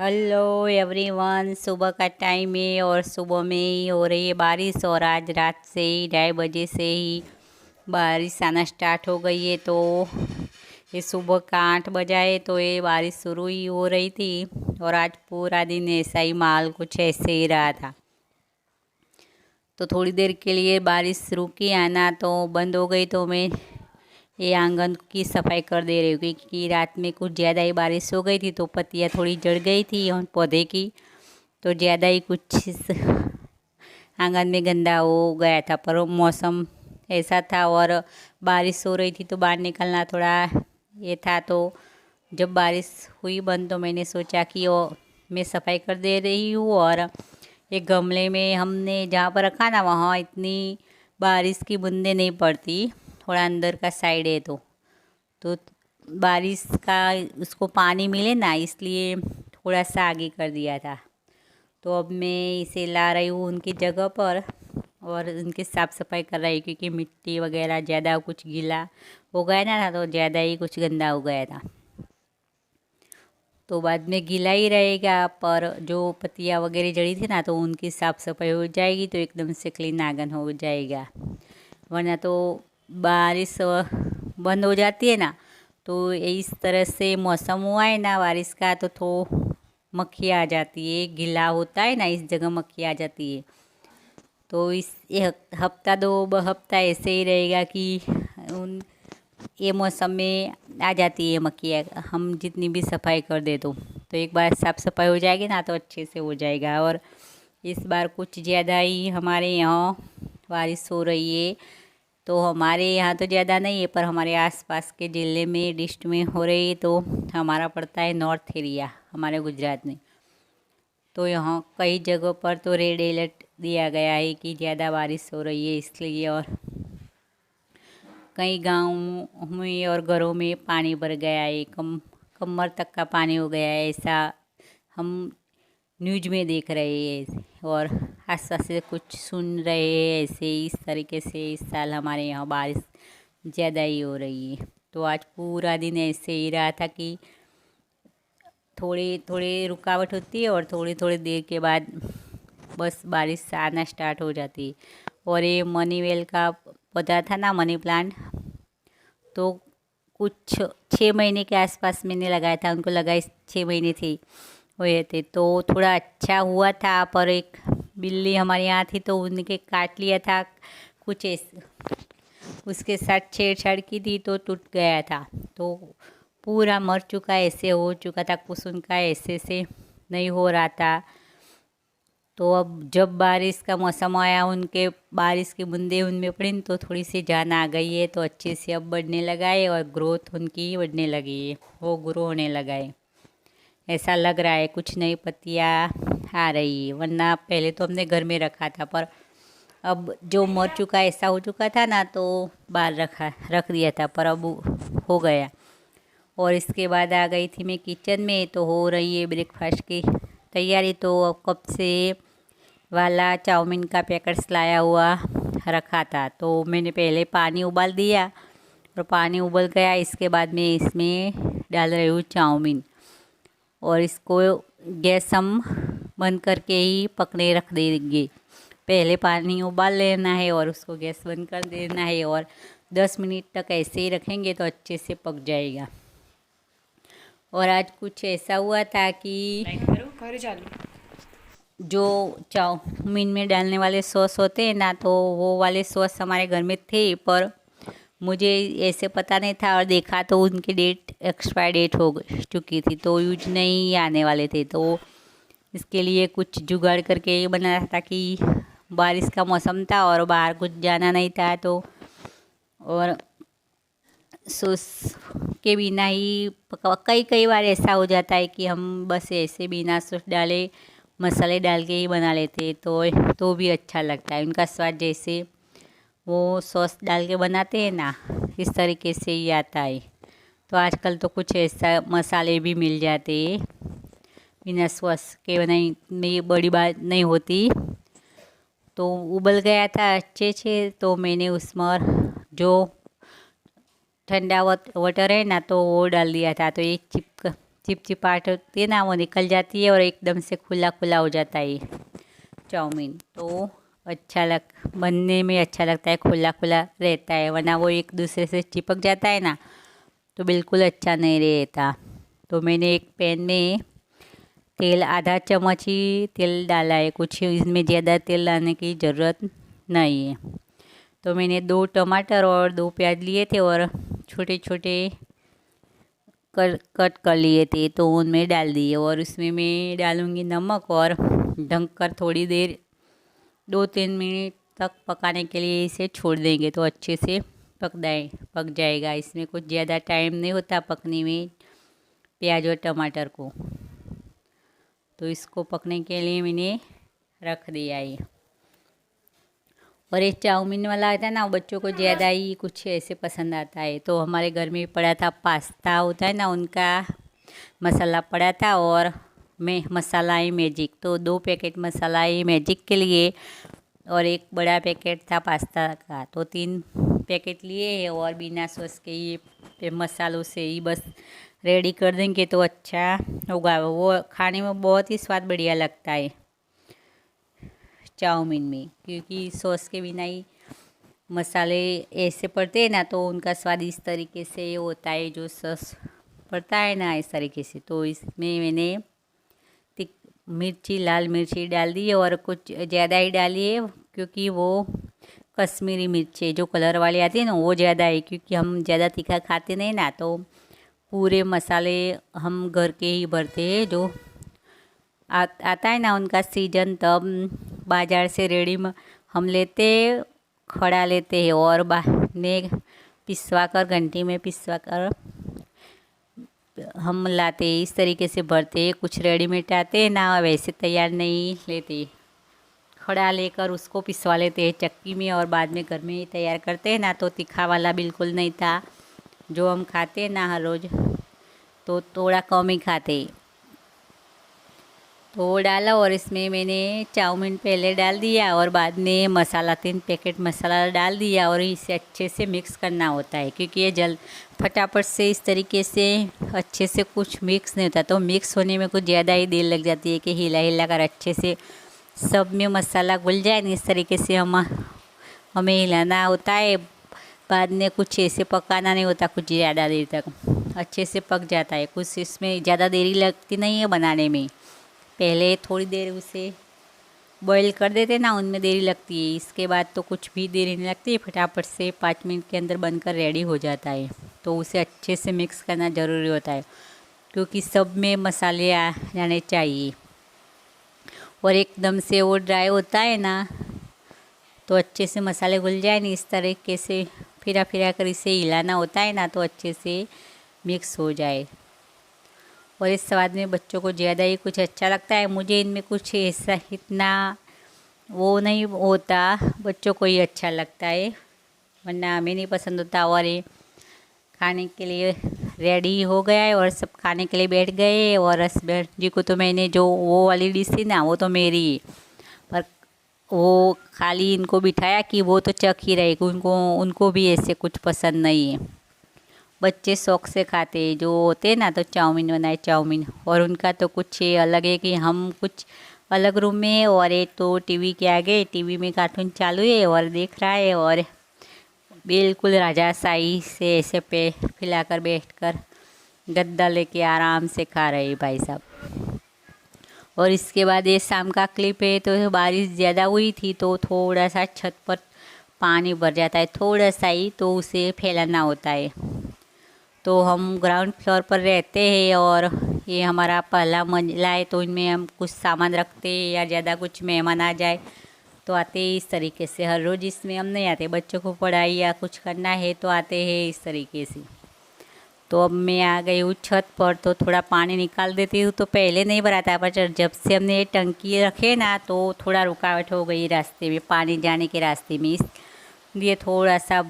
Hello everyone. सुबह का time है और सुबह में ही हो रही है बारिश। और आज रात से ही 2:30 बजे से ही बारिश आना स्टार्ट हो गई है। तो ये सुबह का 8 बजा है तो ये बारिश शुरू ही हो रही थी। और आज पूरा दिन ऐसा ही माहौल कुछ ऐसे ही रहा था। तो थोड़ी देर के लिए बारिश रुकी आना तो बंद हो गई, तो मैं ये आंगन की सफाई कर दे रही हूँ क्योंकि रात में कुछ ज़्यादा ही बारिश हो गई थी तो पत्तियाँ थोड़ी जड़ गई थी और पौधे की, तो ज़्यादा ही कुछ इस आंगन में गंदा हो गया था। पर वो मौसम ऐसा था और बारिश हो रही थी तो बाहर निकलना थोड़ा ये था। तो जब बारिश हुई बंद तो मैंने सोचा कि वो मैं सफाई कर दे रही हूँ। और एक गमले में हमने जहाँ पर रखा ना वहाँ इतनी बारिश की बूंदें नहीं पड़ती, थोड़ा अंदर का साइड है तो बारिश का उसको पानी मिले ना, इसलिए थोड़ा सा आगे कर दिया था। तो अब मैं इसे ला रही हूँ उनकी जगह पर और उनकी साफ़ सफाई कर रही हूँ क्योंकि मिट्टी वगैरह ज़्यादा कुछ गीला हो गया ना तो ज़्यादा ही कुछ गंदा हो गया था। तो बाद में गीला ही रहेगा, पर जो पत्तियाँ वगैरह जड़ी थी ना तो उनकी साफ़ सफाई हो जाएगी तो एकदम से क्लीन आंगन हो जाएगा। वरना तो बारिश बंद हो जाती है ना तो इस तरह से मौसम हुआ है ना बारिश का, तो मक्खी आ जाती है। गीला होता है ना इस जगह मक्खी आ जाती है। तो इस हफ्ता 2 हफ्ता ऐसे ही रहेगा कि उन ये मौसम में आ जाती है मक्खी। हम जितनी भी सफाई कर दे तो एक बार साफ़ सफाई हो जाएगी ना तो अच्छे से हो जाएगा। और इस बार कुछ ज़्यादा ही हमारे यहाँ बारिश हो रही है। तो हमारे यहाँ तो ज़्यादा नहीं है पर हमारे आसपास के ज़िले में डिस्ट्रिक्ट में हो रही है। तो हमारा पड़ता है नॉर्थ एरिया हमारे गुजरात में। तो यहाँ कई जगहों पर तो रेड अलर्ट दिया गया है कि ज़्यादा बारिश हो रही है इसलिए। और कई गाँव में और घरों में पानी भर गया है, कमर तक का पानी हो गया है, ऐसा हम न्यूज में देख रहे हैं और आसपास से कुछ सुन रहे हैं। ऐसे इस तरीके से इस साल हमारे यहाँ बारिश ज़्यादा ही हो रही है। तो आज पूरा दिन ऐसे ही रहा था कि थोड़ी थोड़ी रुकावट होती है और थोड़ी थोड़ी देर के बाद बस बारिश आना स्टार्ट हो जाती है। और ये मनी वेल का पौधा था ना, मनी प्लांट, तो कुछ 6 महीने के आसपास मैंने लगाया था। उनको लगाए 6 महीने थे हुए थे तो थोड़ा अच्छा हुआ था। पर एक बिल्ली हमारे यहाँ थी तो उनके काट लिया था कुछ उसके साथ छेड़छाड़ की थी तो टूट गया था। तो पूरा मर चुका, ऐसे हो चुका था कुछ उनका, ऐसे से नहीं हो रहा था। तो अब जब बारिश का मौसम आया उनके बारिश की बूंदें उनमें पड़ी तो थोड़ी सी जान आ गई है। तो अच्छे से अब बढ़ने लगा है और ग्रोथ उनकी बढ़ने लगी है, वो ग्रो होने लगा है। ऐसा लग रहा है कुछ नई पत्तियाँ आ रही है। वरना पहले तो हमने घर में रखा था पर अब जो मर चुका ऐसा हो चुका था ना तो बाहर रख दिया था, पर अब हो गया। और इसके बाद आ गई थी मैं किचन में। तो हो रही है ब्रेकफास्ट की तैयारी। तो कब से वाला चाउमीन का पैकेट्स लाया हुआ रखा था तो मैंने पहले पानी उबाल दिया और पानी उबल गया। इसके बाद मैं इसमें डाल रही हूँ चाउमीन और इसको गैस हम बंद करके ही पकने रख देंगे। पहले पानी उबाल लेना है और उसको गैस बंद कर देना है और 10 मिनट तक ऐसे ही रखेंगे तो अच्छे से पक जाएगा। और आज कुछ ऐसा हुआ था कि जो चाउमीन में डालने वाले सॉस होते हैं ना तो वो वाले सॉस हमारे घर में थे, पर मुझे ऐसे पता नहीं था और देखा तो उनकी डेट एक्सपायर डेट हो चुकी थी तो यूज नहीं आने वाले थे। तो इसके लिए कुछ जुगाड़ करके ये बनाया था कि बारिश का मौसम था और बाहर कुछ जाना नहीं था तो और सॉस के बिना ही कई बार ऐसा हो जाता है कि हम बस ऐसे बिना सॉस डाले मसाले डाल के ही बना लेते तो भी अच्छा लगता है। उनका स्वाद जैसे वो सॉस डाल के बनाते हैं ना इस तरीके से ही आता है। तो आजकल तो कुछ ऐसा मसाले भी मिल जाते हैं बिना सॉस के बनाई में बड़ी बात नहीं होती। तो उबल गया था अच्छे से तो मैंने उसमें जो ठंडा वाटर है ना तो वो डाल दिया था तो ये चिपचिपाहट होती है ना, वो निकल जाती है और एकदम से खुला खुला हो जाता है चाउमीन। तो बनने में अच्छा लगता है, खुला खुला रहता है, वरना वो एक दूसरे से चिपक जाता है ना तो बिल्कुल अच्छा नहीं रहता। तो मैंने एक पैन में तेल आधा चम्मच ही तेल डाला है, कुछ इसमें ज़्यादा तेल डालने की ज़रूरत नहीं है। तो मैंने 2 टमाटर और 2 प्याज लिए थे और छोटे छोटे कट कर लिए थे, तो उनमें डाल दिए और उसमें मैं डालूँगी नमक और ढक कर थोड़ी देर 2-3 मिनट तक पकाने के लिए इसे छोड़ देंगे तो अच्छे से पक जाएगा। इसमें कुछ ज़्यादा टाइम नहीं होता पकने में प्याज और टमाटर को। तो इसको पकने के लिए मैंने रख दिया है। और ये चाउमीन वाला आता है ना, बच्चों को ज़्यादा ही कुछ ऐसे पसंद आता है। तो हमारे घर में पड़ा था पास्ता होता है ना, उनका मसाला पड़ा था और मसाला मैजिक, तो 2 पैकेट मसाला मैजिक के लिए और 1 बड़ा पैकेट था पास्ता का, तो 3 पैकेट लिए हैं। और बिना सॉस के ये मसालों से ही बस रेडी कर देंगे तो अच्छा होगा। वो खाने में बहुत ही स्वाद बढ़िया लगता है चाउमीन में, क्योंकि सॉस के बिना ही मसाले ऐसे पड़ते हैं ना तो उनका स्वाद इस तरीके से होता है, जो सॉस पड़ता है ना इस तरीके से। तो इसमें मैंने लाल मिर्ची डाल दी और कुछ ज़्यादा ही डाली है, क्योंकि वो कश्मीरी मिर्ची जो कलर वाली आती है ना वो ज़्यादा है, क्योंकि हम ज़्यादा तीखा खाते नहीं ना। तो पूरे मसाले हम घर के ही भरते हैं, जो आता है ना उनका सीजन, तब बाज़ार से रेडी हम लेते खड़ा लेते हैं और में पिसवा कर घंटी में पिसवा कर हम लाते इस तरीके से भरते। कुछ रेडीमेड आते हैं ना, वैसे तैयार नहीं लेते, खड़ा लेकर उसको पिसवा लेते हैं चक्की में और बाद में घर में ही तैयार करते हैं ना। तो तीखा वाला बिल्कुल नहीं था जो हम खाते हैं ना हर रोज़, तो थोड़ा कम ही खाते। तो वो डाला और इसमें मैंने चाउमीन पहले डाल दिया और बाद में मसाला 3 पैकेट मसाला डाल दिया और इसे अच्छे से मिक्स करना होता है, क्योंकि ये फटाफट से इस तरीके से अच्छे से कुछ मिक्स नहीं होता। तो मिक्स होने में कुछ ज़्यादा ही देर लग जाती है कि हिला हिला कर अच्छे से सब में मसाला घुल जाए। इस तरीके से हमें हिलाना होता है, बाद में कुछ ऐसे पकाना नहीं होता कुछ ज़्यादा देर तक, अच्छे से पक जाता है। कुछ इसमें ज़्यादा देरी लगती नहीं है बनाने में, पहले थोड़ी देर उसे बॉईल कर देते ना उनमें देरी लगती है, इसके बाद तो कुछ भी देरी नहीं लगती, फटाफट से 5 मिनट के अंदर बनकर रेडी हो जाता है। तो उसे अच्छे से मिक्स करना ज़रूरी होता है, क्योंकि सब में मसाले आ जाने चाहिए। और एकदम से वो ड्राई होता है ना तो अच्छे से मसाले घुल जाए नहीं, इस तरीके से फिरा कर इसे हिलाना होता है ना, तो अच्छे से मिक्स हो जाए। और इस स्वाद में बच्चों को ज़्यादा ही कुछ अच्छा लगता है, मुझे इनमें कुछ ऐसा इतना वो नहीं होता, बच्चों को ही अच्छा लगता है, वरना हमें नहीं पसंद होता। और ये खाने के लिए रेडी हो गया है और सब खाने के लिए बैठ गए। और हस्बैंड जी को तो मैंने जो वो वाली डिश थी ना वो तो मेरी, पर वो खाली इनको बिठाया कि वो तो चख ही रहे, उनको भी ऐसे कुछ पसंद नहीं है। बच्चे शौक से खाते हैं जो होते हैं ना, तो चाउमीन बनाए चाउमीन, और उनका तो कुछ ये अलग है कि हम कुछ अलग रूम में है और एक तो टीवी के आगे, टीवी में कार्टून चालू है और देख रहा है और बिल्कुल राजाशाही से ऐसे पे फैलाकर बैठकर गद्दा लेके आराम से खा रहे हैं भाई साहब। और इसके बाद ये शाम का क्लिप है, तो बारिश ज़्यादा हुई थी तो थोड़ा सा छत पर पानी भर जाता है, थोड़ा सा ही, तो उसे फैलाना होता है। तो हम ग्राउंड फ्लोर पर रहते हैं और ये हमारा पहला मंजिला है, तो इनमें हम कुछ सामान रखते हैं या ज़्यादा कुछ मेहमान आ जाए तो आते हैं इस तरीके से। हर रोज़ इसमें हम नहीं आते, बच्चों को पढ़ाई या कुछ करना है तो आते हैं इस तरीके से। तो अब मैं आ गई हूँ छत पर, तो थोड़ा पानी निकाल देती हूँ। तो पहले नहीं भरा था, पर जब से हमने ये टंकी रखे ना तो थोड़ा रुकावट हो गई रास्ते में, पानी जाने के रास्ते में, इसलिए थोड़ा सा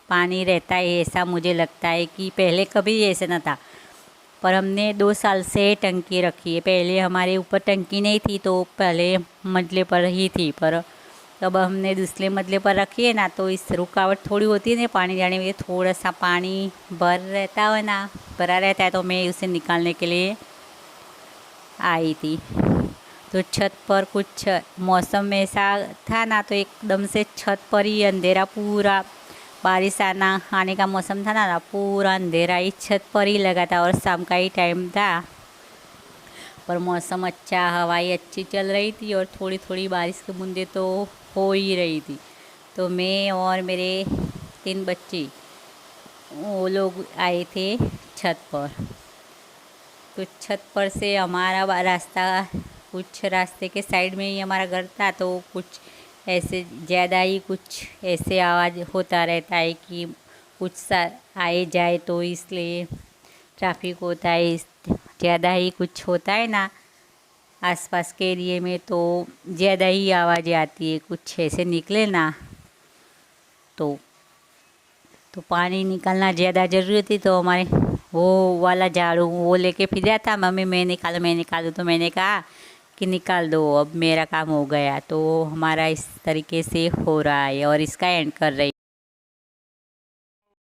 पानी रहता है, ऐसा मुझे लगता है कि पहले कभी ऐसे ना था। पर हमने 2 साल से टंकी रखी है, पहले हमारे ऊपर टंकी नहीं थी, तो पहले मंजिले पर ही थी, पर तो अब हमने दूसरे मदले पर रखी है ना, तो इस रुकावट थोड़ी होती है ना पानी जाने में, थोड़ा सा पानी भरा रहता है, तो मैं उसे निकालने के लिए आई थी। तो छत पर कुछ मौसम ऐसा था ना, तो एकदम से छत पर ही अंधेरा, पूरा बारिश आने का मौसम था ना, पूरा अंधेरा ही छत पर ही लगा था, और शाम का ही टाइम था, पर मौसम अच्छा, हवाई अच्छी चल रही थी, और थोड़ी थोड़ी बारिश की बूंदें तो हो ही रही थी। तो मैं और मेरे 3 बच्चे, वो लोग आए थे छत पर। तो छत पर से हमारा रास्ता, कुछ रास्ते के साइड में ही हमारा घर था, तो कुछ ऐसे ज़्यादा ही कुछ ऐसे आवाज़ होता रहता है कि कुछ आए जाए, तो इसलिए ट्रैफिक होता है, ज़्यादा ही कुछ होता है ना आसपास के एरिए में, तो ज़्यादा ही आवाज़ें आती है, कुछ ऐसे निकले ना तो पानी निकालना ज़्यादा ज़रूरी थी। तो हमारे वो वाला झाड़ू वो लेके फिर रहा था, मम्मी मैं निकालूँ, तो मैंने कहा कि निकाल दो, अब मेरा काम हो गया। तो हमारा इस तरीके से हो रहा है, और इसका एंड कर रही।